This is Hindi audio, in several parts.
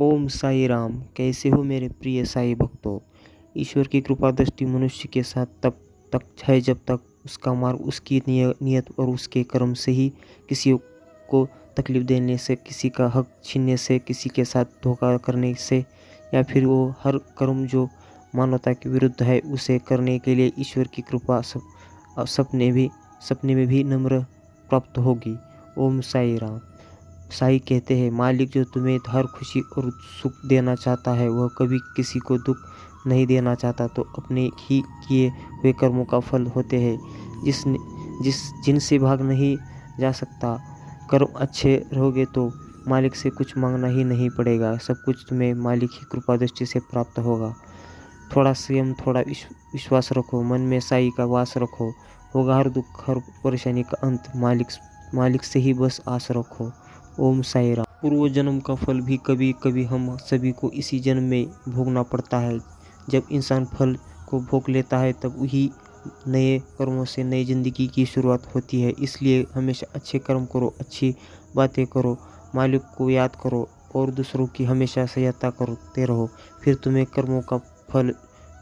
ओम साई राम। कैसे हो मेरे प्रिय साई भक्तों। ईश्वर की कृपा दृष्टि मनुष्य के साथ तब तक है जब तक उसका मार्ग उसकी नियत और उसके कर्म से ही किसी को तकलीफ देने से, किसी का हक छीनने से, किसी के साथ धोखा करने से, या फिर वो हर कर्म जो मानवता के विरुद्ध है उसे करने के लिए ईश्वर की कृपा सपने में भी नम्र प्राप्त होगी। ओम साई राम। साई कहते हैं, मालिक जो तुम्हें हर खुशी और सुख देना चाहता है वह कभी किसी को दुख नहीं देना चाहता। तो अपने ही किए हुए कर्मों का फल होते हैं जिनसे भाग नहीं जा सकता। कर्म अच्छे रहोगे तो मालिक से कुछ मांगना ही नहीं पड़ेगा। सब कुछ तुम्हें मालिक की कृपा दृष्टि से प्राप्त होगा। थोड़ा संयम, थोड़ा विश्वास रखो, मन में साई का वास रखो। होगा हर दुख, हर परेशानी का अंत। मालिक से ही बस आस रखो। ओम साई राम। पूर्व जन्म का फल भी कभी कभी हम सभी को इसी जन्म में भोगना पड़ता है। जब इंसान फल को भोग लेता है तब वही नए कर्मों से नई जिंदगी की शुरुआत होती है। इसलिए हमेशा अच्छे कर्म करो, अच्छी बातें करो, मालिक को याद करो और दूसरों की हमेशा सहायता करते रहो। फिर तुम्हें कर्मों का फल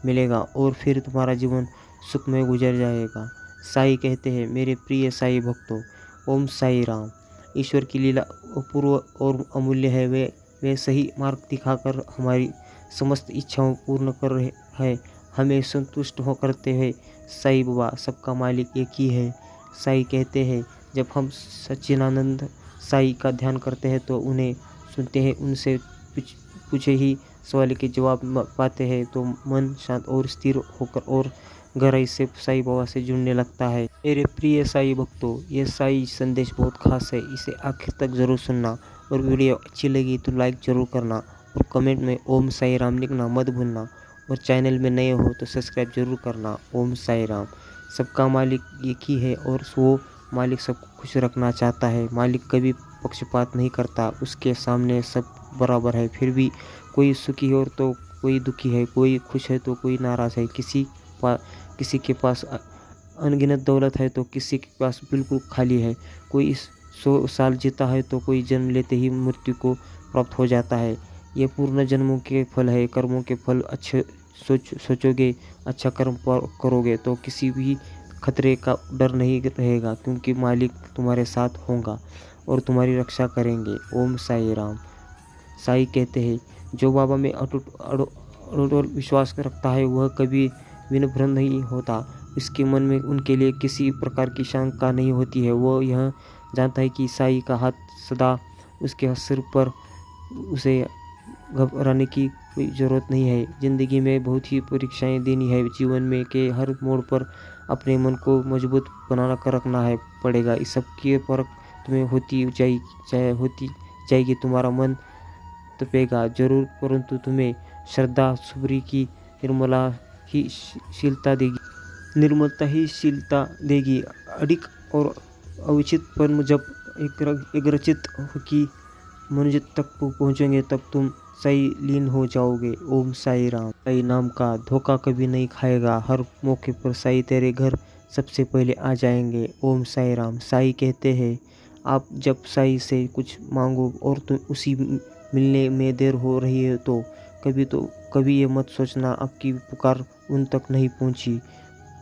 मिलेगा और फिर तुम्हारा जीवन सुखमय गुजर जाएगा। साई कहते हैं, मेरे प्रिय साई भक्तों, ओम साई राम। ईश्वर की लीला अपूर्व और अमूल्य है। वे सही मार्ग दिखाकर हमारी समस्त इच्छाओं पूर्ण कर रहे हैं। हमें संतुष्ट हो करते हैं। साई बाबा सबका मालिक एक ही है। साई कहते हैं, जब हम सच्चिदानंद साई का ध्यान करते हैं तो उन्हें सुनते हैं, उनसे पूछे ही सवाल के जवाब पाते हैं तो मन शांत और स्थिर होकर और गहराई से साई बाबा से जुड़ने लगता है। मेरे प्रिय साई भक्तों, ये साई संदेश बहुत खास है, इसे आखिर तक जरूर सुनना। और वीडियो अच्छी लगी तो लाइक जरूर करना और कमेंट में ओम साई राम लिखना मत भूलना। और चैनल में नए हो तो सब्सक्राइब जरूर करना। ओम साई राम। सबका मालिक एक ही है और वो मालिक सबको खुश रखना चाहता है। मालिक कभी पक्षपात नहीं करता, उसके सामने सब बराबर है। फिर भी कोई सुखी है तो कोई दुखी है, कोई खुश है तो कोई नाराज़ है। किसी के पास अनगिनत दौलत है तो किसी के पास बिल्कुल खाली है। कोई 100 साल जीता है तो कोई जन्म लेते ही मृत्यु को प्राप्त हो जाता है। ये पूर्ण जन्मों के फल है। कर्मों के फल अच्छे सोचोगे, अच्छा कर्म करोगे तो किसी भी खतरे का डर नहीं रहेगा, क्योंकि मालिक तुम्हारे साथ होगा और तुम्हारी रक्षा करेंगे। ओम साई राम। साई कहते हैं, जो बाबा में अटूट विश्वास रखता है वह कभी विनम्र नहीं होता। उसके मन में उनके लिए किसी प्रकार की शंका नहीं होती है। वो यह जानता है कि साई का हाथ सदा उसके सिर पर, उसे घबराने की कोई ज़रूरत नहीं है। ज़िंदगी में बहुत ही परीक्षाएं देनी है। जीवन में के हर मोड़ पर अपने मन को मजबूत बना कर रखना है पड़ेगा। इस सब की परख तुम्हें होती जाएगी। तुम्हारा मन तपेगा जरूर, परंतु तुम्हें श्रद्धा सुबरी की निर्मलता ही शीलता देगी। अडिग और अविचित पर जब एक रचित की मनुष्य तक पहुँचोगे तब तुम साई लीन हो जाओगे। ओम साई राम। साई नाम का धोखा कभी नहीं खाएगा। हर मौके पर साई तेरे घर सबसे पहले आ जाएंगे। ओम साई राम। साई कहते हैं, आप जब साई से कुछ मांगो और तुम उसी मिलने में देर हो रही है तो कभी ये मत सोचना आपकी पुकार उन तक नहीं पहुंची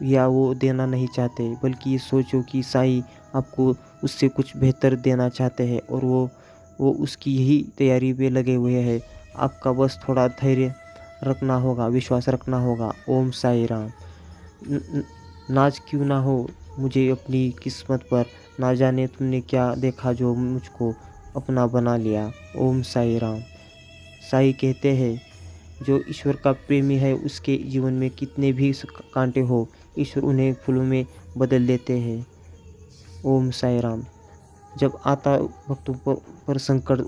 या वो देना नहीं चाहते, बल्कि ये सोचो कि साई आपको उससे कुछ बेहतर देना चाहते हैं और वो उसकी यही तैयारी में लगे हुए हैं। आपका बस थोड़ा धैर्य रखना होगा, विश्वास रखना होगा। ओम साई राम। नाज क्यों ना हो मुझे अपनी किस्मत पर, ना जाने तुमने क्या देखा जो मुझको अपना बना लिया। ओम साई राम। साई कहते हैं, जो ईश्वर का प्रेमी है उसके जीवन में कितने भी कांटे हो, ईश्वर उन्हें फूलों में बदल देते हैं। ओम साई राम। जब आता भक्तों पर संकट,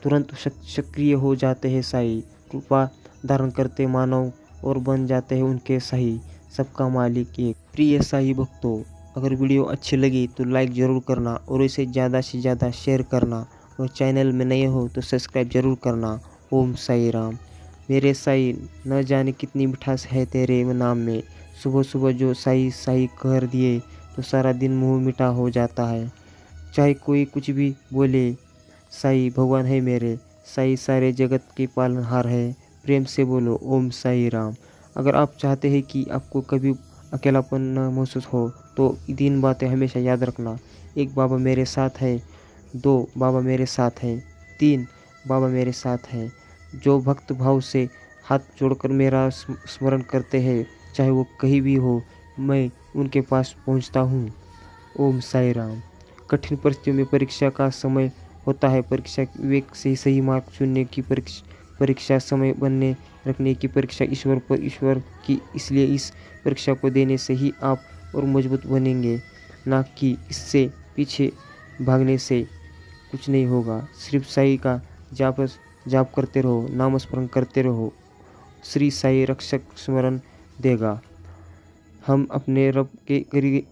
तुरंत सक्रिय हो जाते हैं साई। कृपा धारण करते मानव और बन जाते हैं उनके साई। सबका मालिक एक। प्रिय साई भक्तों, अगर वीडियो अच्छी लगी तो लाइक ज़रूर करना और इसे ज़्यादा से ज़्यादा शेयर करना। और चैनल में नए हो तो सब्सक्राइब जरूर करना। ओम साई राम। मेरे साई, न जाने कितनी मिठास है तेरे नाम में। सुबह सुबह जो साई साई कर दिए तो सारा दिन मुंह मीठा हो जाता है। चाहे कोई कुछ भी बोले, साई भगवान है मेरे। साई सारे जगत के पालनहार है। प्रेम से बोलो ओम साई राम। अगर आप चाहते हैं कि आपको कभी अकेलापन न महसूस हो तो 3 बातें हमेशा याद रखना। 1 बाबा मेरे साथ है, 2 बाबा मेरे साथ है, 3 बाबा मेरे साथ है। जो भक्त भाव से हाथ जोड़कर मेरा स्मरण करते हैं, चाहे वो कहीं भी हो, मैं उनके पास पहुंचता हूँ। ओम साई राम। कठिन परिस्थितियों में परीक्षा का समय होता है। परीक्षा विवेक से सही मार्ग चुनने की परीक्षा समय बनने रखने की परीक्षा ईश्वर की। इसलिए इस परीक्षा को देने से ही आप और मजबूत बनेंगे, ना कि इससे पीछे भागने से कुछ नहीं होगा। सिर्फ साई का जाप करते रहो, नामस्मरण करते रहो। श्री साई रक्षक स्मरण देगा। हम अपने रब के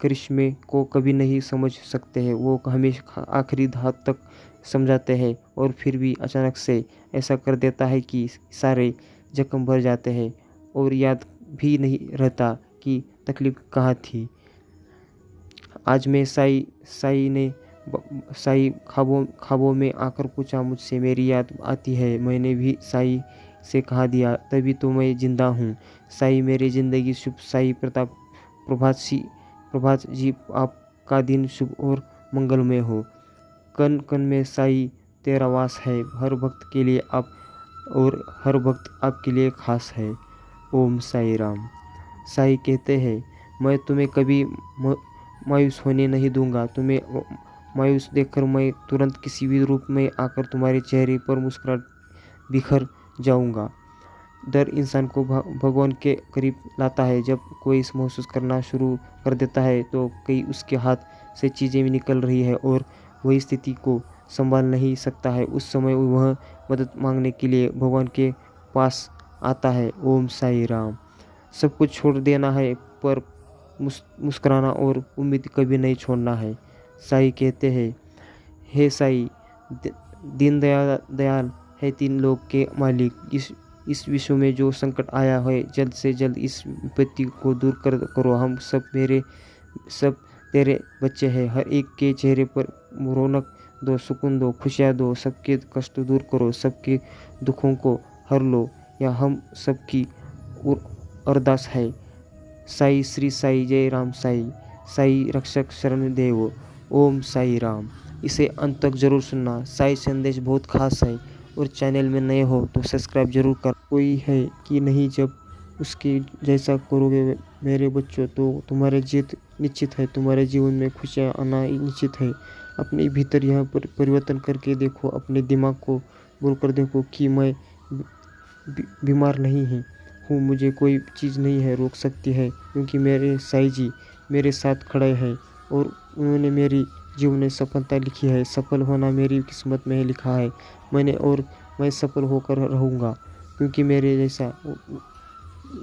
करिश्मे को कभी नहीं समझ सकते हैं। वो हमेशा आखिरी हाथ तक समझाते हैं और फिर भी अचानक से ऐसा कर देता है कि सारे जख्म भर जाते हैं और याद भी नहीं रहता कि तकलीफ कहाँ थी। आज मैं साई ख्वाबों में आकर पूछा मुझसे, मेरी याद आती है। मैंने भी साई से कहा दिया, तभी तो मैं जिंदा हूँ। साई मेरी ज़िंदगी शुभ। साई प्रभात जी आपका दिन शुभ और मंगलमय हो। कण कण में साई तेरा वास है। हर भक्त के लिए आप और हर भक्त आपके लिए खास है। ओम साई राम। साई कहते हैं, मैं तुम्हें कभी मायूस होने नहीं दूंगा। तुम्हें मायूस देखकर मैं तुरंत किसी भी रूप में आकर तुम्हारे चेहरे पर मुस्कुराहट बिखर जाऊंगा। डर इंसान को भगवान के करीब लाता है। जब कोई महसूस करना शुरू कर देता है तो कई उसके हाथ से चीज़ें भी निकल रही है और वही स्थिति को संभाल नहीं सकता है। उस समय वह मदद मांगने के लिए भगवान के पास आता है। ओम साई राम। सब कुछ छोड़ देना है पर मुस्कुराना और उम्मीद कभी नहीं छोड़ना है। साई कहते हैं, हे साई, दीन दयाल है 3 लोक के मालिक। इस विश्व में जो संकट आया है, जल्द से जल्द इस विपत्ति को दूर करो। हम सब तेरे बच्चे हैं। हर एक के चेहरे पर रौनक दो, सुकून दो, खुशियाँ दो। सबके कष्ट दूर करो, सबके दुखों को हर लो। या हम सबकी अरदास है। साई श्री साई जय राम साई। साई रक्षक शरण देव। ओम साई राम। इसे अंत तक जरूर सुनना। साई संदेश बहुत खास है और चैनल में नए हो तो सब्सक्राइब जरूर कर। कोई है कि नहीं, जब उसके जैसा करोगे मेरे बच्चों तो तुम्हारी जीत निश्चित है। तुम्हारे जीवन में खुशियाँ आना निश्चित है। अपने भीतर यह परिवर्तन करके देखो। अपने दिमाग को बोलकर देखो कि मैं बीमार नहीं हूँ। मुझे कोई चीज़ नहीं है रोक सकती है, क्योंकि मेरे साई जी मेरे साथ खड़े हैं और उन्होंने मेरी जीवन में सफलता लिखी है। सफल होना मेरी किस्मत में लिखा है। मैं सफल होकर रहूँगा, क्योंकि मेरे जैसा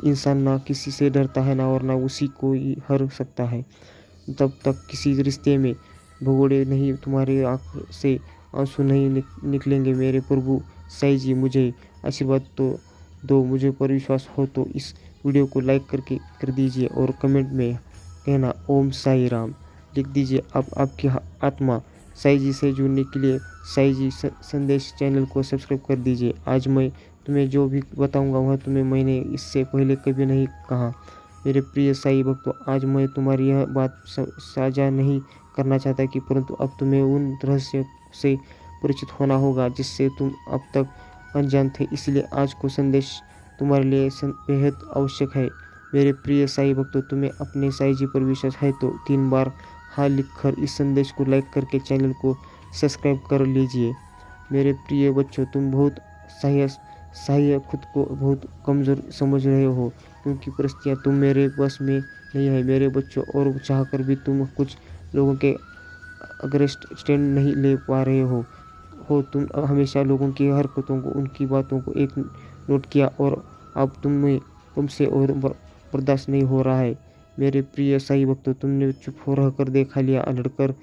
इंसान ना किसी से डरता है ना और ना उसी को ही हर सकता है। तब तक किसी रिश्ते में भगोड़े नहीं, तुम्हारी आँख से आंसू नहीं निकलेंगे। मेरे प्रभु साई जी मुझे आशीर्वाद तो दो। मुझे पर विश्वास हो तो इस वीडियो को लाइक करके कर दीजिए और कमेंट में कहना ओम साई राम लिख दीजिए। अब आपकी आत्मा साई जी से जुड़ने के लिए साई जी संदेश चैनल को सब्सक्राइब कर दीजिए। आज मैं तुम्हें जो भी बताऊंगा वह तुम्हें मैंने इससे पहले कभी नहीं कहा। मेरे प्रिय साई भक्तों, आज मैं तुम्हारी यह बात साझा नहीं करना चाहता कि, परंतु अब तुम्हें उन रहस्य से परिचित होना होगा जिससे तुम अब तक अनजान थे। इसलिए आज को संदेश तुम्हारे लिए बेहद आवश्यक है। मेरे प्रिय साई भक्तों, तुम्हें अपने साई जी पर विश्वास है तो 3 बार हाँ लिखकर इस संदेश को लाइक करके चैनल को सब्सक्राइब कर लीजिए। मेरे प्रिय बच्चों, तुम बहुत सहाय खुद को बहुत कमज़ोर समझ रहे हो, क्योंकि परिस्थितियाँ तुम मेरे बस में नहीं है मेरे बच्चों, और चाहकर भी तुम कुछ लोगों के अगेंस्ट स्टैंड नहीं ले पा रहे हो। तुम हमेशा लोगों की हरकतों को, उनकी बातों को एक नोट किया और अब तुमसे और बर्दाश्त नहीं हो रहा है। मेरे प्रिय साई भक्तों, तुमने चुप हो रहकर देखा लिया, लड़कर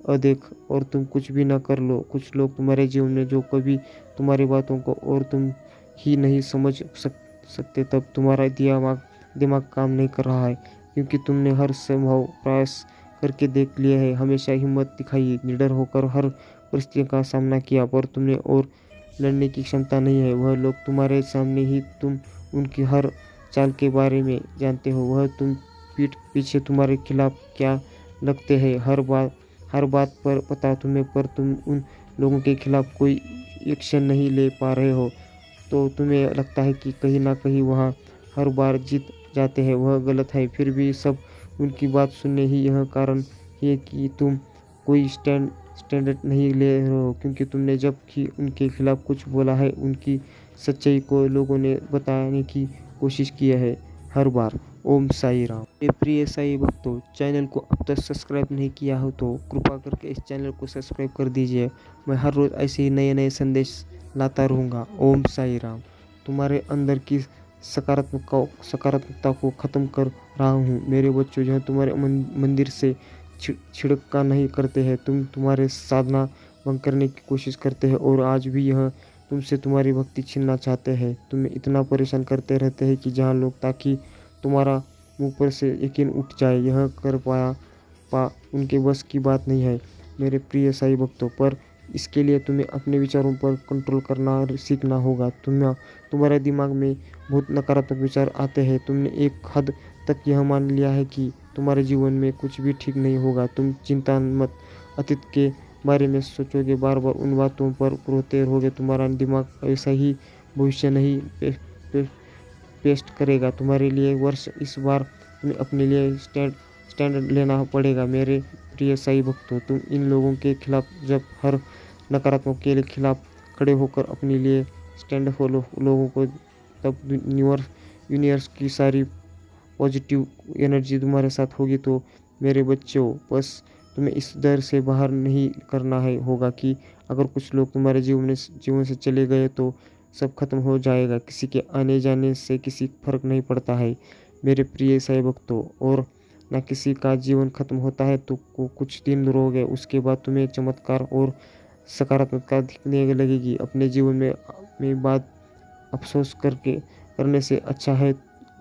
अदेख और तुम कुछ भी ना कर लो। कुछ लोग तुम्हारे जीवन में जो कभी तुम्हारी बातों को और तुम ही नहीं समझ सकते, तब तुम्हारा दिमाग काम नहीं कर रहा है, क्योंकि तुमने हर संभव प्रयास करके देख लिया है। हमेशा हिम्मत दिखाई, निडर होकर हर परिस्थितियों का सामना किया, पर तुमने और लड़ने की क्षमता नहीं है। वह लोग तुम्हारे सामने ही तुम उनकी हर चाल के बारे में जानते हो। वह तुम पीठ पीछे तुम्हारे खिलाफ क्या लगते हैं, हर बात पर पता तुम्हें, पर तुम उन लोगों के खिलाफ कोई एक्शन नहीं ले पा रहे हो। तो तुम्हें लगता है कि कहीं ना कहीं वहाँ हर बार जीत जाते हैं। वह गलत है। फिर भी सब उनकी बात सुनने ही यह कारण है कि तुम कोई स्टैंडर्ड नहीं ले रहे हो, क्योंकि तुमने जब कि उनके खिलाफ कुछ बोला है, उनकी सच्चाई को लोगों ने बताने की कोशिश की है हर बार। ओम साई राम। मेरे प्रिय साई भक्तों, चैनल को अब तक सब्सक्राइब नहीं किया हो तो कृपा करके इस चैनल को सब्सक्राइब कर दीजिए। मैं हर रोज़ ऐसे ही नए नए संदेश लाता रहूँगा। ओम साई राम। तुम्हारे अंदर की सकारात्मकता को ख़त्म कर रहा हूँ मेरे बच्चों। जो तुम्हारे मंदिर से छिड़का नहीं करते हैं, तुम्हारे साधना भंग करने की कोशिश करते हैं, और आज भी यह तुमसे तुम्हारी भक्ति छीनना चाहते हैं। तुम्हें इतना परेशान करते रहते हैं कि जहाँ लोग ताकि तुम्हारा मुंह पर से यकीन उठ जाए। यह कर पा उनके बस की बात नहीं है मेरे प्रिय साई भक्तों। पर इसके लिए तुम्हें अपने विचारों पर कंट्रोल करना सीखना होगा। तुम्हारे दिमाग में बहुत नकारात्मक विचार आते हैं। तुमने एक हद तक यह मान लिया है कि तुम्हारे जीवन में कुछ भी ठीक नहीं होगा। तुम चिंता मत, अतीत के बारे में सोचोगे, बार बार उन बातों पर रोते रहोगे। तुम्हारा दिमाग ऐसा ही भविष्य नहीं पेस्ट करेगा तुम्हारे लिए। वर्ष इस बार तुम्हें अपने लिए स्टैंड लेना पड़ेगा मेरे प्रिय साई भक्तों। तुम इन लोगों के खिलाफ जब हर नकारात्मक के खिलाफ खड़े होकर अपने लिए स्टैंड हो लोगों को, तब यूनिवर्स की सारी पॉजिटिव एनर्जी तुम्हारे साथ होगी। तो मेरे बच्चों, बस तुम्हें इस डर से बाहर नहीं करना है होगा कि अगर कुछ लोग तुम्हारे जीवन से चले गए तो सब खत्म हो जाएगा। किसी के आने जाने से किसी फर्क नहीं पड़ता है मेरे प्रिय साई भक्तों। और ना किसी का जीवन खत्म होता है तो कुछ दिन रहोगे, उसके बाद तुम्हें चमत्कार और सकारात्मकता दिखने लगेगी अपने जीवन में बात अफसोस करने से अच्छा है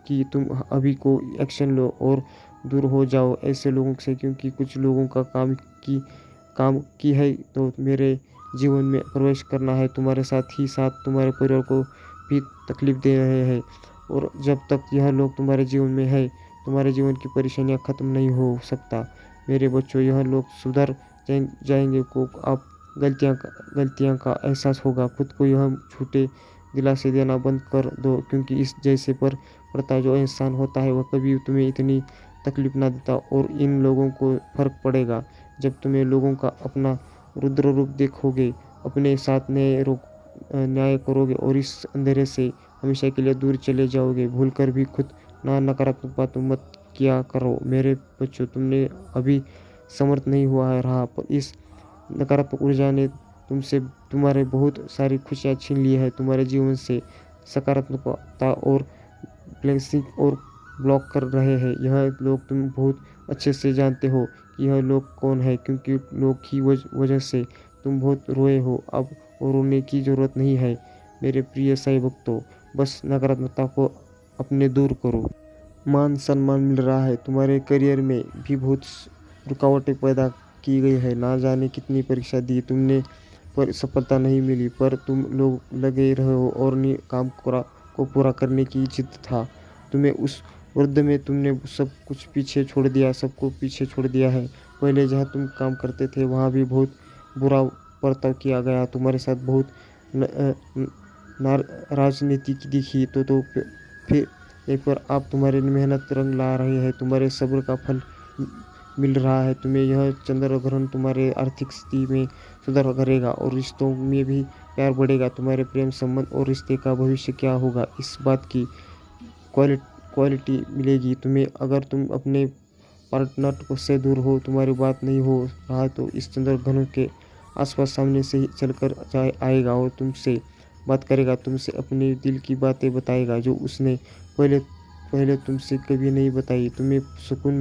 कि तुम अभी को एक्शन लो और दूर हो जाओ ऐसे लोगों से, क्योंकि कुछ लोगों का काम की है तो मेरे जीवन में प्रवेश करना है। तुम्हारे साथ ही साथ तुम्हारे परिवार को भी तकलीफ दे रहे हैं, और जब तक यह लोग तुम्हारे जीवन में है, तुम्हारे जीवन की परेशानियां खत्म नहीं हो सकता मेरे बच्चों। यह लोग सुधर जाएंगे को आप गलतियां का एहसास होगा। खुद को यह झूठे दिलासे देना बंद कर दो, क्योंकि इस जैसे पर पड़ता जो इंसान होता है वह कभी तुम्हें इतनी तकलीफ ना देता। और इन लोगों को फर्क पड़ेगा जब तुम्हें लोगों का अपना रुद्र रूप देखोगे, अपने साथ न्याय करोगे और इस अंधेरे से हमेशा के लिए दूर चले जाओगे। भूल कर भी खुद नकारात्मक बातों मत किया करो मेरे बच्चों। तुमने अभी समर्थ नहीं हुआ है रहा, पर इस नकारात्मक ऊर्जा ने तुमसे तुम्हारे बहुत सारी खुशियाँ छीन ली है। तुम्हारे जीवन से सकारात्मकता और ब्लेसिंग और ब्लॉक कर रहे हैं। यह लोग तुम बहुत अच्छे से जानते हो कि यह लोग कौन है, क्योंकि लोग की वजह से तुम बहुत रोए हो। अब और रोने की ज़रूरत नहीं है मेरे प्रिय साई भक्तों। बस नकारात्मकता को अपने दूर करो। मान सम्मान मिल रहा है, तुम्हारे करियर में भी बहुत रुकावटें पैदा की गई है। ना जाने कितनी परीक्षा दी तुमने पर सफलता नहीं मिली, पर तुम लोग लगे रहे हो और काम को पूरा करने की जिद था तुम्हें। उस वृद्ध में तुमने सब कुछ पीछे छोड़ दिया, सबको पीछे छोड़ दिया है। पहले जहाँ तुम काम करते थे वहाँ भी बहुत बुरा बर्ताव किया गया, तुम्हारे साथ बहुत राजनीति दिखी। तो फिर एक बार आप तुम्हारी मेहनत रंग ला रहे हैं, तुम्हारे सब्र का फल मिल रहा है तुम्हें। यह चंद्र ग्रहण तुम्हारे आर्थिक स्थिति में सुधार करेगा और रिश्तों में भी प्यार बढ़ेगा। तुम्हारे प्रेम संबंध और रिश्ते का भविष्य क्या होगा, इस बात की क्वालिटी मिलेगी तुम्हें। अगर तुम अपने पार्टनर से दूर हो, तुम्हारी बात नहीं हो रहा, तो इस चंद्र ग्रहण के आसपास सामने से ही चलकर आएगा और तुमसे बात करेगा, तुमसे अपने दिल की बातें बताएगा जो उसने पहले तुमसे कभी नहीं बताई। तुम्हें सुकून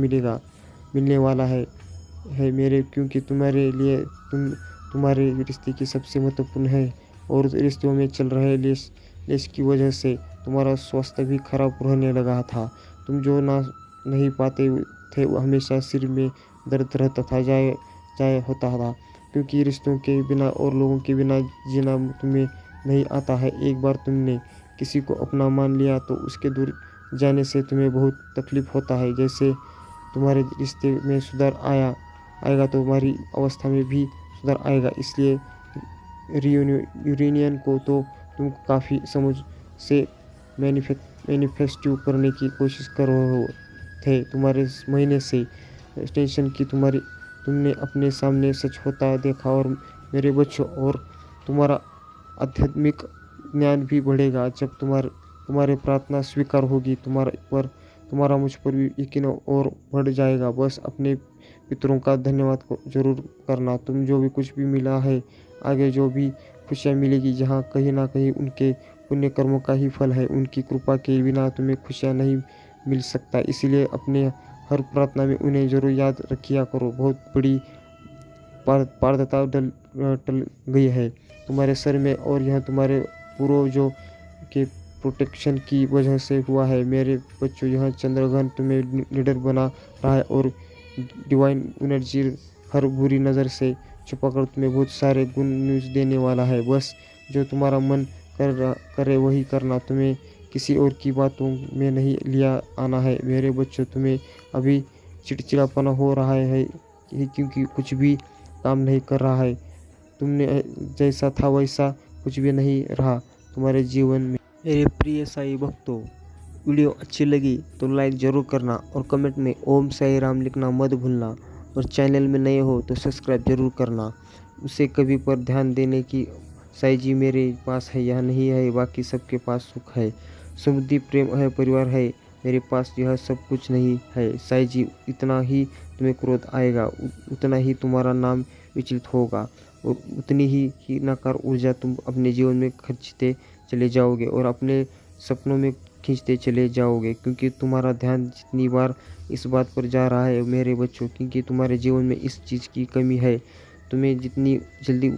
मिलने वाला है मेरे, क्योंकि तुम्हारे लिए तुम्हारे रिश्ते की सबसे महत्वपूर्ण है। और रिश्तों में चल रहे लेस की वजह से तुम्हारा स्वास्थ्य भी खराब रहने लगा था। तुम जो नहीं पाते थे, हमेशा सिर में दर्द रहता था, जाए होता था, क्योंकि रिश्तों के बिना और लोगों के बिना जीना तुम्हें नहीं आता है। एक बार तुमने किसी को अपना मान लिया तो उसके दूर जाने से तुम्हें बहुत तकलीफ होता है। जैसे तुम्हारे रिश्ते में सुधार आएगा तो तुम्हारी अवस्था में भी सुधार आएगा। इसलिए यूरेनियन को तो तुम काफ़ी समझ से मैनिफेस्टिव करने की कोशिश कर रहे हो थे। तुम्हारे महीने से टेंशन की तुमने अपने सामने सच होता देखा। और मेरे बच्चों, और तुम्हारा आध्यात्मिक ज्ञान भी बढ़ेगा जब तुम्हारे प्रार्थना स्वीकार होगी। तुम्हारा मुझ पर भी यकीन और बढ़ जाएगा। बस अपने पितरों का धन्यवाद जरूर करना। तुम जो भी कुछ भी मिला है, आगे जो भी खुशियाँ मिलेगी, जहाँ कहीं ना कहीं उनके पुण्य कर्मों का ही फल है। उनकी कृपा के बिना तुम्हें खुशियाँ नहीं मिल सकता। इसलिए अपने हर प्रार्थना में उन्हें जरूर याद रखिया करो। बहुत बड़ी पारदर्शिता टल गई है तुम्हारे सर में, और यह तुम्हारे पूर्वजों के प्रोटेक्शन की वजह से हुआ है। मेरे बच्चों, यह चंद्रग्रहण तुम्हें लीडर बना रहा है और डिवाइन एनर्जी हर बुरी नज़र से छुपाकर तुम्हें बहुत सारे गुड न्यूज़ देने वाला है। बस जो तुम्हारा मन करे वही करना। तुम्हें किसी और की बातों में नहीं लिया आना है। मेरे बच्चों, तुम्हें अभी चिड़चिड़ापना हो रहा है क्योंकि कुछ भी काम नहीं कर रहा है। तुमने जैसा था वैसा कुछ भी नहीं रहा तुम्हारे जीवन में। मेरे प्रिय साईं भक्तों, वीडियो अच्छी लगी तो लाइक ज़रूर करना और कमेंट में ओम साई राम लिखना मत भूलना। और चैनल में नए हो तो सब्सक्राइब जरूर करना। उसे कभी पर ध्यान देने की साईं जी मेरे पास है यह नहीं है, बाकी सबके पास सुख है, समृद्धि, प्रेम है, परिवार है। मेरे पास यह सब कुछ नहीं है साईं जी। इतना ही तुम्हें क्रोध आएगा, उतना ही तुम्हारा नाम विचलित होगा, और उतनी ही नकार ऊर्जा तुम अपने जीवन में खर्चते चले जाओगे और अपने सपनों में खींचते चले जाओगे। क्योंकि तुम्हारा ध्यान जितनी बार इस बात पर जा रहा है मेरे बच्चों, क्योंकि तुम्हारे जीवन में इस चीज़ की कमी है। तुम्हें जितनी जल्दी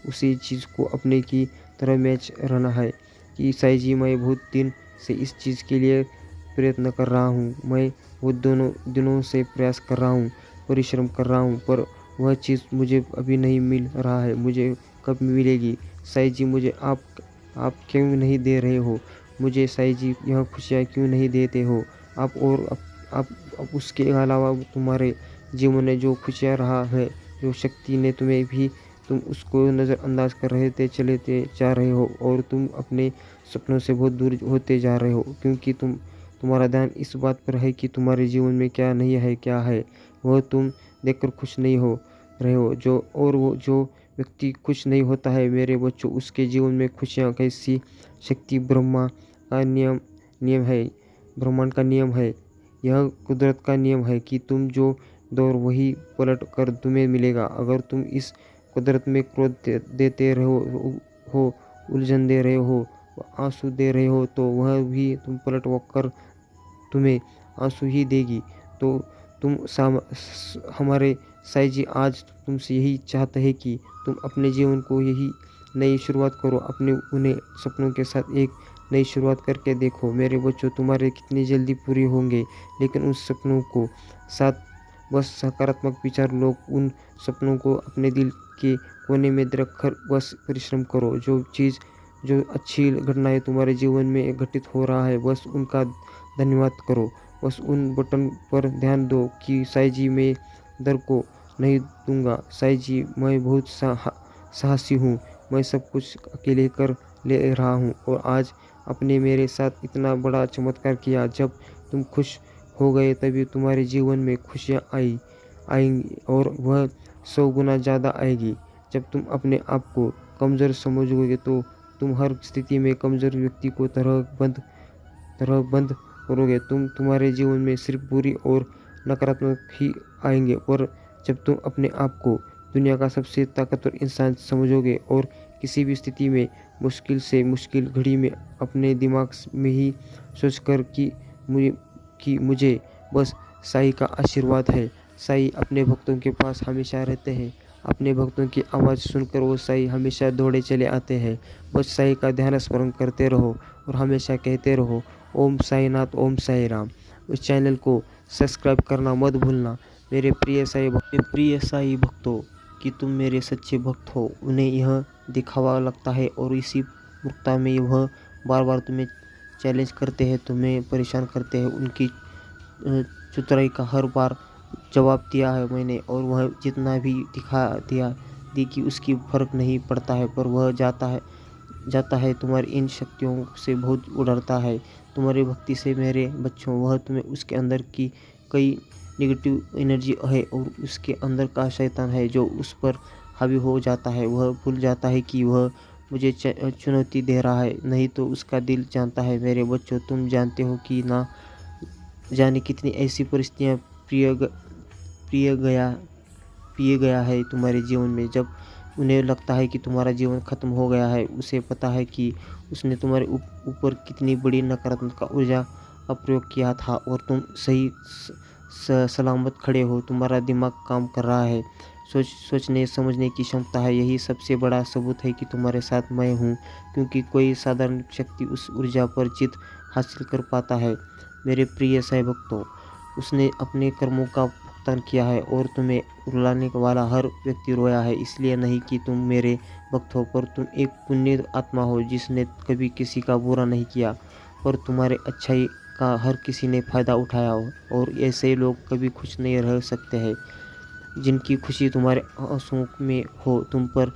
उसी चीज़ को अपने की तरह मैच रहना है कि साईं जी, मैं बहुत दिन से इस चीज़ के लिए प्रयत्न कर रहा हूँ, मैं बहुत दिनों से प्रयास कर रहा हूँ, परिश्रम कर रहा हूँ, पर वह चीज़ मुझे अभी नहीं मिल रहा है। मुझे कब मिलेगी साईं जी? मुझे आप क्यों नहीं दे रहे हो मुझे साईं जी? यह खुशियाँ क्यों नहीं देते हो आप? और आप उसके अलावा तुम्हारे जीवन में जो खुशियाँ रहा है, जो शक्ति ने तुम्हें भी, तुम उसको नज़रअंदाज कर रहे चले जा रहे हो, और तुम अपने सपनों से बहुत दूर होते जा रहे हो। क्योंकि तुम्हारा ध्यान इस बात पर है कि तुम्हारे जीवन में क्या नहीं है, क्या है वह तुम देखकर खुश नहीं हो रहे हो। वो जो व्यक्ति खुश नहीं होता है मेरे बच्चों, उसके जीवन में खुशियाँ कैसी शक्ति ब्रह्मा का नियम है, ब्रह्मांड का नियम है, यह कुदरत का नियम है कि तुम जो दौर वही पलट कर तुम्हें मिलेगा। अगर तुम इस कुदरत में क्रोध देते हो, उलझन दे रहे हो, आंसू दे रहे हो, तो वह भी तुम पलट कर तुम्हें आंसू ही देगी। तो हमारे साईं जी आज तुमसे यही चाहते हैं कि तुम अपने जीवन को यही नई शुरुआत करो। अपने उन्हें सपनों के साथ एक नई शुरुआत करके देखो। मेरे बच्चों, तुम्हारे कितनी जल्दी पूरी होंगे, लेकिन उन सपनों को साथ बस सकारात्मक विचार लो। उन सपनों को अपने दिल के कोने में रखकर बस परिश्रम करो। जो अच्छी घटनाएं तुम्हारे जीवन में घटित हो रहा है, बस उनका धन्यवाद करो। बस उन बटन पर ध्यान दो कि साईं जी, मैं दर को नहीं दूंगा। साईं जी, मैं बहुत साहसी हूँ, मैं सब कुछ अकेले कर ले रहा हूँ, और आज आपने मेरे साथ इतना बड़ा चमत्कार किया। जब तुम खुश हो गए तभी तुम्हारे जीवन में खुशियाँ आएंगी, और वह 100 गुना ज़्यादा आएगी। जब तुम अपने आप को कमज़ोर समझोगे तो तुम हर स्थिति में कमज़ोर व्यक्ति को तरह बंद करोगे। तुम्हारे जीवन में सिर्फ बुरी और नकारात्मक ही आएंगे। पर जब तुम अपने आप को दुनिया का सबसे ताकतवर इंसान समझोगे और किसी भी स्थिति में मुश्किल से मुश्किल घड़ी में अपने दिमाग में ही सोचकर कि मुझे बस साईं का आशीर्वाद है। साईं अपने भक्तों के पास हमेशा रहते हैं। अपने भक्तों की आवाज़ सुनकर वो साईं हमेशा दौड़े चले आते हैं। बस साईं का ध्यान स्मरण करते रहो और हमेशा कहते रहो ओम साईनाथ, ओम साई राम। उस चैनल को सब्सक्राइब करना मत भूलना। मेरे प्रिय साईं भक्तों, कि तुम मेरे सच्चे भक्त हो, उन्हें यह दिखावा लगता है और इसी मूर्खता में वह बार बार तुम्हें चैलेंज करते हैं, तुम्हें परेशान करते हैं। उनकी चतुराई का हर बार जवाब दिया है मैंने, और वह जितना भी दिखा दिया दी कि उसकी फ़र्क नहीं पड़ता है, पर वह जाता है तुम्हारी इन शक्तियों से बहुत डरता है। तुम्हारी भक्ति से मेरे बच्चों, वह तुम्हें उसके अंदर की कई नेगेटिव एनर्जी है और उसके अंदर का शैतान है जो उस पर हावी हो जाता है। वह भूल जाता है कि वह मुझे चुनौती दे रहा है, नहीं तो उसका दिल जानता है। मेरे बच्चों, तुम जानते हो कि ना जाने कितनी ऐसी परिस्थितियाँ प्रिय ग- प्रिय गया पिए गया है तुम्हारे जीवन में, जब उन्हें लगता है कि तुम्हारा जीवन खत्म हो गया है। उसे पता है कि उसने तुम्हारे ऊपर कितनी बड़ी नकारात्मक ऊर्जा का प्रयोग किया था, और तुम सही सलामत खड़े हो। तुम्हारा दिमाग काम कर रहा है, सोचने समझने की क्षमता है। यही सबसे बड़ा सबूत है कि तुम्हारे साथ मैं हूँ, क्योंकि कोई साधारण शक्ति उस ऊर्जा पर जीत हासिल कर पाता है। मेरे प्रिय साईं भक्तों, उसने अपने कर्मों का भुगतान किया है, और तुम्हें रुलाने वाला हर व्यक्ति रोया है, इसलिए नहीं कि तुम मेरे भक्त हो, पर तुम एक पुण्य आत्मा हो जिसने कभी किसी का बुरा नहीं किया, पर तुम्हारे अच्छाई का हर किसी ने फ़ायदा उठाया हो। और ऐसे लोग कभी खुश नहीं रह सकते हैं जिनकी खुशी तुम्हारे आंसुओं में हो। तुम पर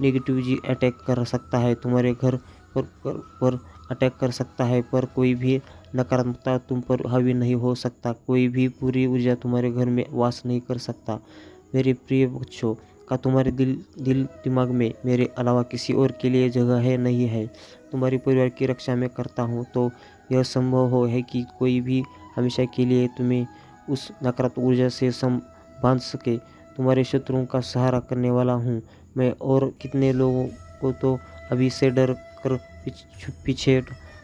नेगेटिविटी अटैक कर सकता है, तुम्हारे घर पर अटैक कर सकता है, पर कोई भी नकारात्मकता तुम पर हावी नहीं हो सकता। कोई भी बुरी ऊर्जा तुम्हारे घर में वास नहीं कर सकता। मेरे प्रिय बच्चों, का तुम्हारे दिल दिमाग में मेरे अलावा किसी और के लिए जगह है नहीं है। तुम्हारे परिवार की रक्षा मैं करता हूँ, तो यह संभव हो है कि कोई भी हमेशा के लिए तुम्हें उस नकारात्मक ऊर्जा से बांध सके। तुम्हारे शत्रुओं का सहारा करने वाला हूँ मैं, और कितने लोगों को तो अभी से डर कर पीछे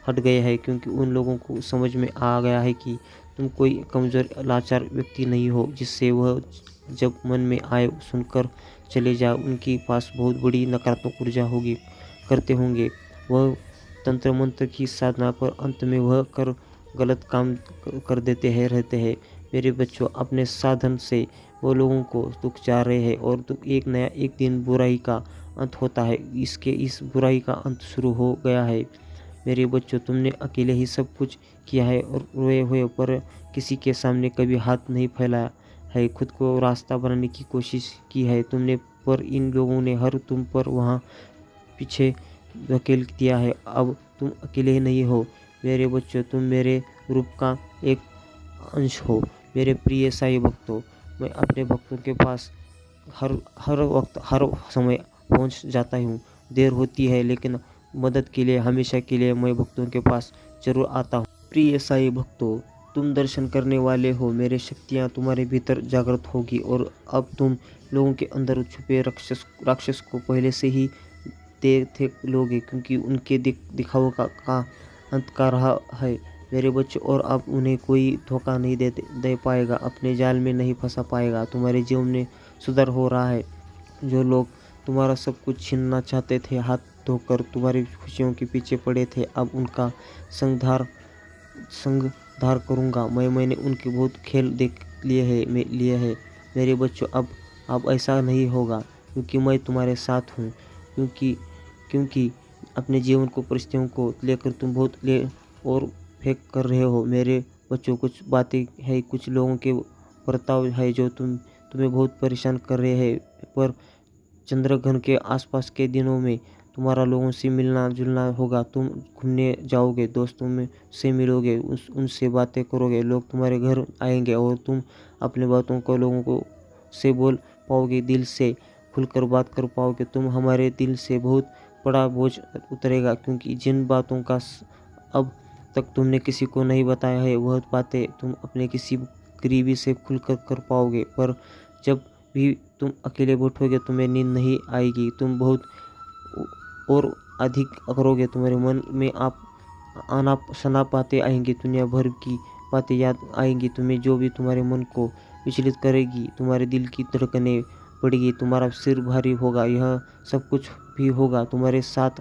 हट गए हैं, क्योंकि उन लोगों को समझ में आ गया है कि तुम कोई कमज़ोर लाचार व्यक्ति नहीं हो जिससे वह जब मन में आए सुनकर चले जाओ। उनके पास बहुत बड़ी नकारात्मक ऊर्जा करते होंगे वह तंत्र मंत्र की साधना, पर अंत में वह गलत काम कर देते हैं रहते हैं। मेरे बच्चों, अपने साधन से वो लोगों को दुख जा रहे हैं, और एक दिन बुराई का अंत होता है। इस बुराई का अंत शुरू हो गया है। मेरे बच्चों, तुमने अकेले ही सब कुछ किया है, और रोए हुए पर किसी के सामने कभी हाथ नहीं फैलाया है। खुद को रास्ता बनाने की कोशिश की है तुमने, पर इन लोगों ने हर तुम पर वहाँ पीछे धकेल दिया है। अब तुम अकेले ही नहीं हो मेरे बच्चों, तुम मेरे रूप का एक अंश हो। मेरे प्रिय साईं भक्तों, मैं अपने भक्तों के पास हर वक्त हर समय पहुंच जाता हूँ। देर होती है, लेकिन मदद के लिए हमेशा के लिए मैं भक्तों के पास जरूर आता हूँ। प्रिय साईं भक्तों, तुम दर्शन करने वाले हो, मेरी शक्तियाँ तुम्हारे भीतर जागृत होगी, और अब तुम लोगों के अंदर छुपे राक्षस को पहले से ही देख लोगे, क्योंकि उनके दिखावों का अंत कर रहा है मेरे बच्चों, और अब उन्हें कोई धोखा नहीं दे पाएगा, अपने जाल में नहीं फंसा पाएगा। तुम्हारे जीवन में सुधार हो रहा है। जो लोग तुम्हारा सब कुछ छीनना चाहते थे, हाथ धोकर तुम्हारी खुशियों के पीछे पड़े थे, अब उनका संग धार करूँगा। मैंने उनके बहुत खेल देख लिए है मेरे बच्चों। अब ऐसा नहीं होगा, क्योंकि मैं तुम्हारे साथ हूँ। क्योंकि अपने जीवन को परिस्थितियों को लेकर तुम बहुत ले और फेंक कर रहे हो मेरे बच्चों। कुछ बातें हैं, कुछ लोगों के बर्ताव है जो तुम्हें बहुत परेशान कर रहे हैं, पर चंद्रग्रहण के आसपास के दिनों में तुम्हारा लोगों से मिलना जुलना होगा। तुम घूमने जाओगे, दोस्तों में से मिलोगे, उनसे बातें करोगे, लोग तुम्हारे घर आएंगे, और तुम अपने बातों को लोगों को से बोल पाओगे, दिल से खुलकर बात कर पाओगे। तुम हमारे दिल से बहुत बड़ा बोझ उतरेगा, क्योंकि जिन बातों का अब तक तुमने किसी को नहीं बताया है, वह बातें तुम अपने किसी करीबी से खुलकर कर पाओगे। पर जब भी तुम अकेले बैठोगे, तुम्हें नींद नहीं आएगी, तुम बहुत और अधिक करोगे। तुम्हारे मन में आप आना सना बातें आएंगी, दुनिया भर की बातें याद आएंगी तुम्हें, जो भी तुम्हारे मन को विचलित करेगी। तुम्हारे दिल की धड़कनें बढ़ेगी, तुम्हारा सिर भारी होगा, यह सब कुछ भी होगा तुम्हारे साथ।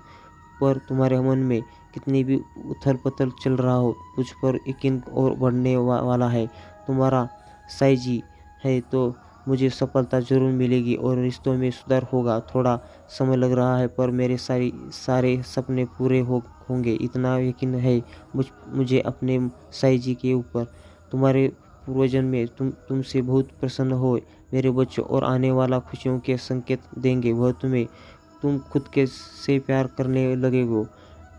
पर तुम्हारे मन में कितनी भी उथल पुथल चल रहा हो, मुझ पर यकीन और बढ़ने वाला है। तुम्हारा साईं जी है, तो मुझे सफलता ज़रूर मिलेगी और रिश्तों में सुधार होगा। थोड़ा समय लग रहा है पर मेरे सारे सपने पूरे होंगे, इतना यकीन है मुझे अपने साईं जी के ऊपर। तुम्हारे पूर्वजन्म में तुमसे बहुत प्रसन्न हो मेरे बच्चों, और आने वाला खुशियों के संकेत देंगे वह तुम्हें। तुम खुद के से प्यार करने लगेगो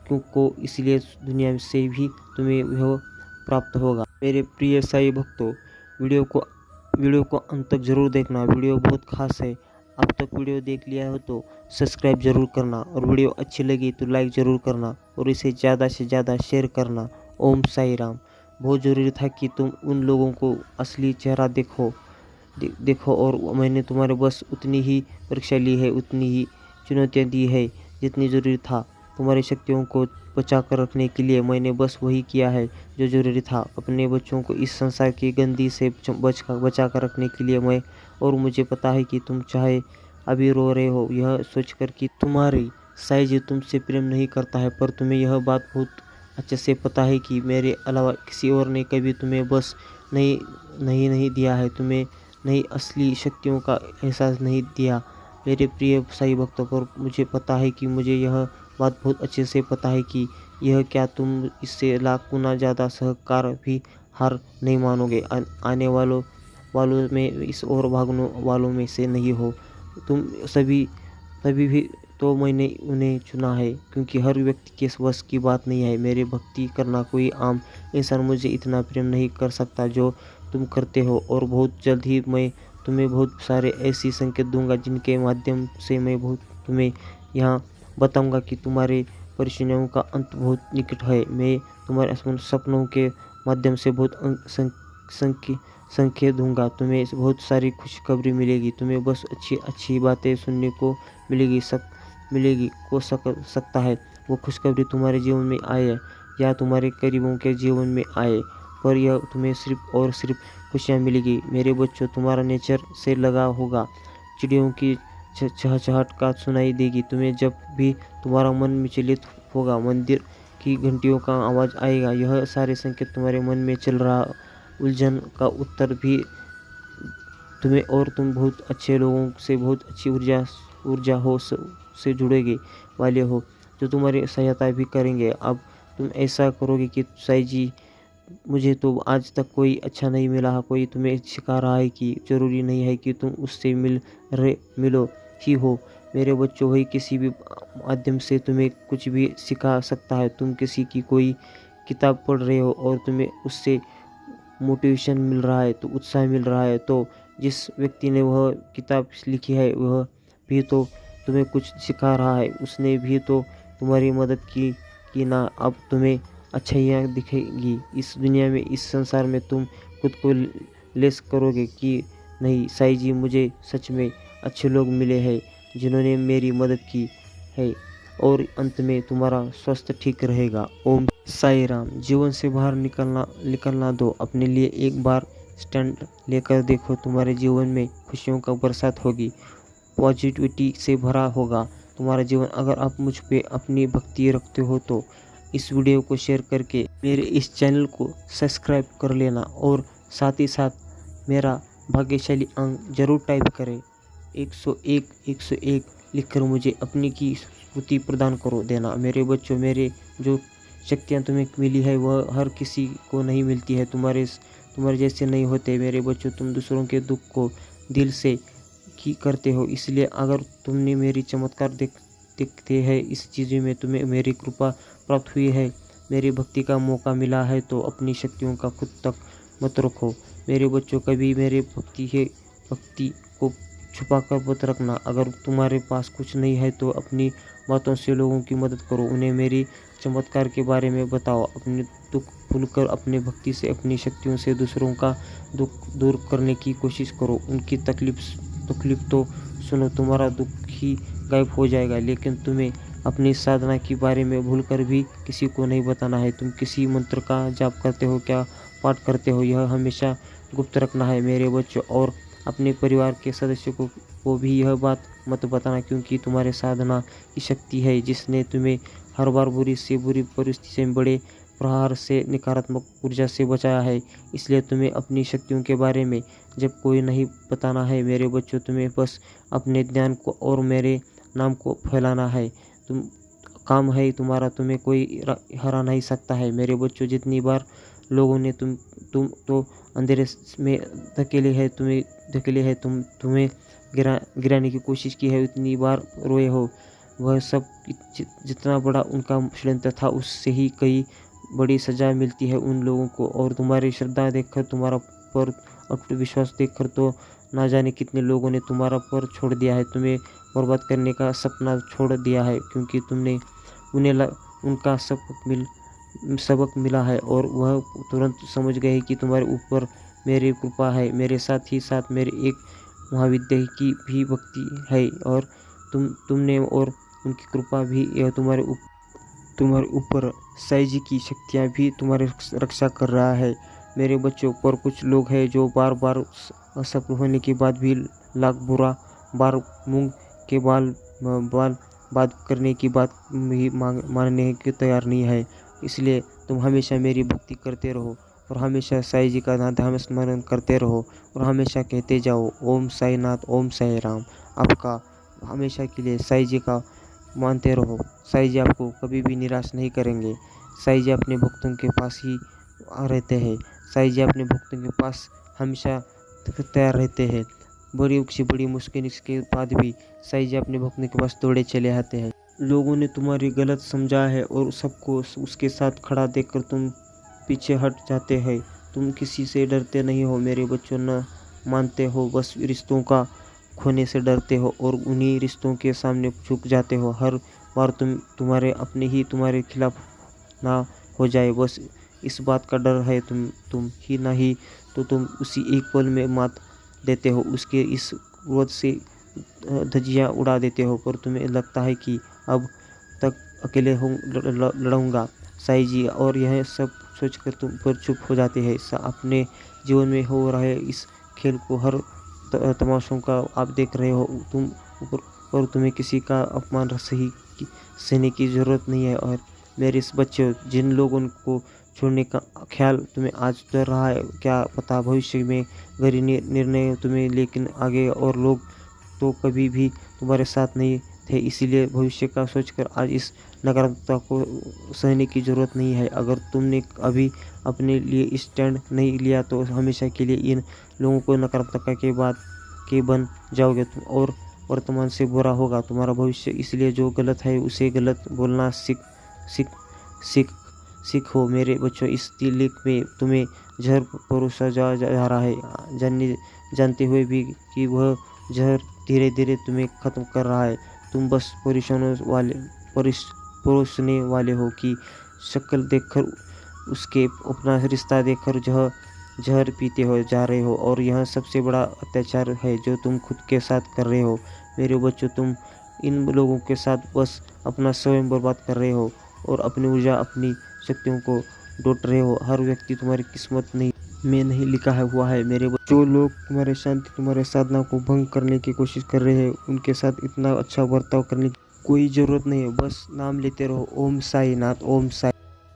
क्योंकि इसलिए दुनिया से भी तुम्हें वह प्राप्त होगा। मेरे प्रिय साईं भक्तों, वीडियो को अंत तक जरूर देखना, वीडियो बहुत खास है। अब तक वीडियो देख लिया हो तो सब्सक्राइब जरूर करना, और वीडियो अच्छी लगी तो लाइक जरूर करना, और इसे ज़्यादा से ज़्यादा शेयर करना। ओम साई राम। बहुत ज़रूरी था कि तुम उन लोगों को असली चेहरा देखो, और मैंने तुम्हारे बस उतनी ही परीक्षा ली है, उतनी ही चुनौतियाँ दी है जितनी ज़रूरी था। तुम्हारी शक्तियों को बचा कर रखने के लिए मैंने बस वही किया है जो ज़रूरी था। अपने बच्चों को इस संसार की गंदी से बचा कर रखने के लिए और मुझे पता है कि तुम चाहे अभी रो रहे हो यह सोचकर कि तुम्हारी साईं जी तुमसे प्रेम नहीं करता है, पर तुम्हें यह बात बहुत अच्छे से पता है कि मेरे अलावा किसी और ने कभी तुम्हें बस नहीं दिया है, तुम्हें नई असली शक्तियों का एहसास नहीं दिया। मेरे प्रिय साईं भक्तों, पर मुझे पता है कि मुझे यह बात बहुत अच्छे से पता है कि यह क्या तुम इससे लाख गुना ज़्यादा सहकार भी हार नहीं मानोगे। आने वालों में इस और भागने वालों में से नहीं हो तुम तभी भी तो मैंने उन्हें चुना है, क्योंकि हर व्यक्ति के बस की बात नहीं है। मेरे भक्ति करना कोई आम इंसान मुझे इतना प्रेम नहीं कर सकता जो तुम करते हो, और बहुत जल्द ही मैं तुम्हें बहुत सारे ऐसी संकेत दूंगा जिनके माध्यम से मैं तुम्हें यहाँ बताऊंगा कि तुम्हारे परेशानियों का अंत बहुत निकट है। मैं तुम्हारे सपनों के माध्यम से बहुत संकेत दूंगा। तुम्हें बहुत सारी खुशखबरी मिलेगी। तुम्हें बस अच्छी बातें सुनने को हो सकता है वो खुशखबरी तुम्हारे जीवन में आए या तुम्हारे करीबों के जीवन में आए, पर यह तुम्हें सिर्फ और सिर्फ खुशियाँ मिलेगी। मेरे बच्चों, तुम्हारा नेचर से लगा होगा, चिड़ियों की चहचहाट का सुनाई देगी तुम्हें। जब भी तुम्हारा मन विचलित होगा, मंदिर की घंटियों का आवाज़ आएगा, यह सारे संकेत तुम्हारे मन में चल रहा उलझन का उत्तर भी तुम्हें, और तुम बहुत अच्छे लोगों से बहुत अच्छी ऊर्जा से जुड़ेगे वाले हो जो तुम्हारी सहायता भी करेंगे। अब तुम ऐसा करोगे कि साईं जी, मुझे तो आज तक कोई अच्छा नहीं मिला, कोई तुम्हें सिखा रहा है कि जरूरी नहीं है कि तुम उससे मिलो ही हो। मेरे बच्चों, वही किसी भी माध्यम से तुम्हें कुछ भी सिखा सकता है। तुम किसी की कोई किताब पढ़ रहे हो और तुम्हें उससे मोटिवेशन मिल रहा है, तो उत्साह मिल रहा है, तो जिस व्यक्ति ने वह किताब लिखी है वह भी तो तुम्हें कुछ सिखा रहा है। उसने भी तो तुम्हारी मदद की ना। अब तुम्हें अच्छाइयाँ दिखेगी इस दुनिया में, इस संसार में। तुम खुद को लेस करोगे कि नहीं, साईं जी, मुझे सच में अच्छे लोग मिले हैं जिन्होंने मेरी मदद की है, और अंत में तुम्हारा स्वास्थ्य ठीक रहेगा। ओम साई राम। जीवन से बाहर निकलना दो, अपने लिए एक बार स्टैंड लेकर देखो। तुम्हारे जीवन में खुशियों का बरसात होगी, पॉजिटिविटी से भरा होगा तुम्हारा जीवन। अगर आप मुझ पे अपनी भक्ति रखते हो तो इस वीडियो को शेयर करके मेरे इस चैनल को सब्सक्राइब कर लेना, और साथ ही साथ मेरा भाग्यशाली अंक जरूर टाइप करें। 101 लिखकर मुझे अपनी की स्फूर्ति प्रदान करो देना। मेरे बच्चों, मेरे जो शक्तियाँ तुम्हें मिली है वह हर किसी को नहीं मिलती है, तुम्हारे जैसे नहीं होते। मेरे बच्चों, तुम दूसरों के दुख को दिल से करते हो, इसलिए अगर तुमने मेरी चमत्कार देखते हैं इस चीज़ों में, तुम्हें मेरी कृपा प्राप्त हुई है, मेरी भक्ति का मौका मिला है, तो अपनी शक्तियों का खुद तक मत रखो। मेरे बच्चों, कभी मेरे भक्ति को छुपा कर मत रखना। अगर तुम्हारे पास कुछ नहीं है तो अपनी बातों से लोगों की मदद करो, उन्हें मेरी चमत्कार के बारे में बताओ। अपने दुख भूलकर अपने भक्ति से, अपनी शक्तियों से दूसरों का दुख दूर करने की कोशिश करो। उनकी तकलीफ तो सुनो, तुम्हारा दुख ही गायब हो जाएगा। लेकिन तुम्हें अपनी साधना के बारे में भूलकर भी किसी को नहीं बताना है। तुम किसी मंत्र का जाप करते हो, क्या पाठ करते हो, यह हमेशा गुप्त रखना है मेरे बच्चों। और अपने परिवार के सदस्यों को भी यह बात मत बताना, क्योंकि तुम्हारे साधना की शक्ति है जिसने तुम्हें हर बार बुरी से बुरी परिस्थिति से बड़े प्रहार से, नकारात्मक ऊर्जा से बचाया है। इसलिए तुम्हें अपनी शक्तियों के बारे में जब कोई नहीं बताना है मेरे बच्चों, तुम्हें बस अपने ज्ञान को और मेरे नाम को फैलाना है। तुम काम है तुम्हारा, तुम्हें कोई हरा नहीं सकता है मेरे बच्चों। जितनी बार लोगों ने तुम तो अंधेरे में धकेले है, तुम्हें गिराने की कोशिश की है, उतनी बार रोए हो। वह सब जितना बड़ा उनका षड्यंत्र था, उससे ही कई बड़ी सजा मिलती है उन लोगों को। और तुम्हारी श्रद्धा देखकर, तुम्हारा पर अटूट विश्वास देखकर तो ना जाने कितने लोगों ने तुम्हारा पर छोड़ दिया है, तुम्हें बर्बाद करने का सपना छोड़ दिया है, क्योंकि तुमने उनका सबक मिला है और वह तुरंत समझ गए कि तुम्हारे ऊपर मेरी कृपा है। मेरे साथ ही साथ मेरे एक महाविद्या की भी भक्ति है, और तुमने और उनकी कृपा भी यह तुम्हारे ऊपर साईं जी की शक्तियाँ भी तुम्हारी रक्षा कर रहा है मेरे बच्चों। पर कुछ लोग हैं जो बार बार असफल होने के बाद भी लाख बुरा बार मूंग के बाल बात करने की बात भी मानने के तैयार नहीं है। इसलिए तुम हमेशा मेरी भक्ति करते रहो और हमेशा साईं जी का नाम स्मरण करते रहो और हमेशा कहते जाओ ओम साईनाथ, ओम साई राम। आपका हमेशा के लिए साईं जी का मानते रहो। साईं जी आपको कभी भी निराश नहीं करेंगे। साईं जी अपने भक्तों के पास ही रहते हैं। साईं जी अपने भक्तों के पास हमेशा तैयार रहते हैं। बड़ी से बड़ी मुश्किल के बाद भी साईं जी अपने भक्तों के पास दौड़े चले आते हैं। लोगों ने तुम्हारी गलत समझा है और सबको उसके साथ खड़ा देखकर तुम पीछे हट जाते हैं। तुम किसी से डरते नहीं हो मेरे बच्चों, न मानते हो, बस रिश्तों का खोने से डरते हो और उन्हीं रिश्तों के सामने झुक जाते हो। हर बार तुम्हारे खिलाफ ना हो जाए, बस इस बात का डर है। तुम ही नहीं तो तुम उसी एक पल में मात देते हो, उसके इस क्रोध से धज्जियाँ उड़ा देते हो। पर तुम्हें लगता है कि अब तक अकेले लड़ूंगा साईं जी, और यह सब सोचकर तुम पर चुप हो जाते हैं। अपने जीवन में हो रहे इस खेल को, हर तमाशों का आप देख रहे हो और तुम्हें किसी का अपमान सहने की ज़रूरत नहीं है। और मेरे इस बच्चों, जिन लोगों को छोड़ने का ख्याल तुम्हें आज डर रहा है, क्या पता भविष्य में गहरी निर्णय तुम्हें लेकिन आगे, और लोग तो कभी भी तुम्हारे साथ नहीं थे। इसीलिए भविष्य का सोचकर आज इस नकारात्मकता को सहने की ज़रूरत नहीं है। अगर तुमने अभी अपने लिए स्टैंड नहीं लिया तो हमेशा के लिए इन लोगों को नकारात्मकता के बन जाओगे तुम, और वर्तमान से बुरा होगा तुम्हारा भविष्य। इसलिए जो गलत है उसे गलत बोलना सीखो मेरे बच्चों। इस तिलिक में तुम्हें जहर परोसा जा रहा है, जानते हुए भी कि वह जहर धीरे धीरे तुम्हें ख़त्म कर रहा है। तुम बस परोसने वाले हो कि शक्ल देखकर, उसके अपना रिश्ता देखकर जहर पीते हो जा रहे हो। और यह सबसे बड़ा अत्याचार है जो तुम खुद के साथ कर रहे हो मेरे बच्चों। तुम इन लोगों के साथ बस अपना स्वयं बर्बाद कर रहे हो और अपनी ऊर्जा, अपनी शक्तियों को डोट रहे हो। हर व्यक्ति तुम्हारी किस्मत में नहीं लिखा हुआ है मेरे बच्चों। जो लोग तुम्हारे शांति, तुम्हारे साधना को भंग करने की कोशिश कर रहे हैं, उनके साथ इतना अच्छा बर्ताव करने की कोई ज़रूरत नहीं है। बस नाम लेते रहो ओम साईनाथ, ओम साई।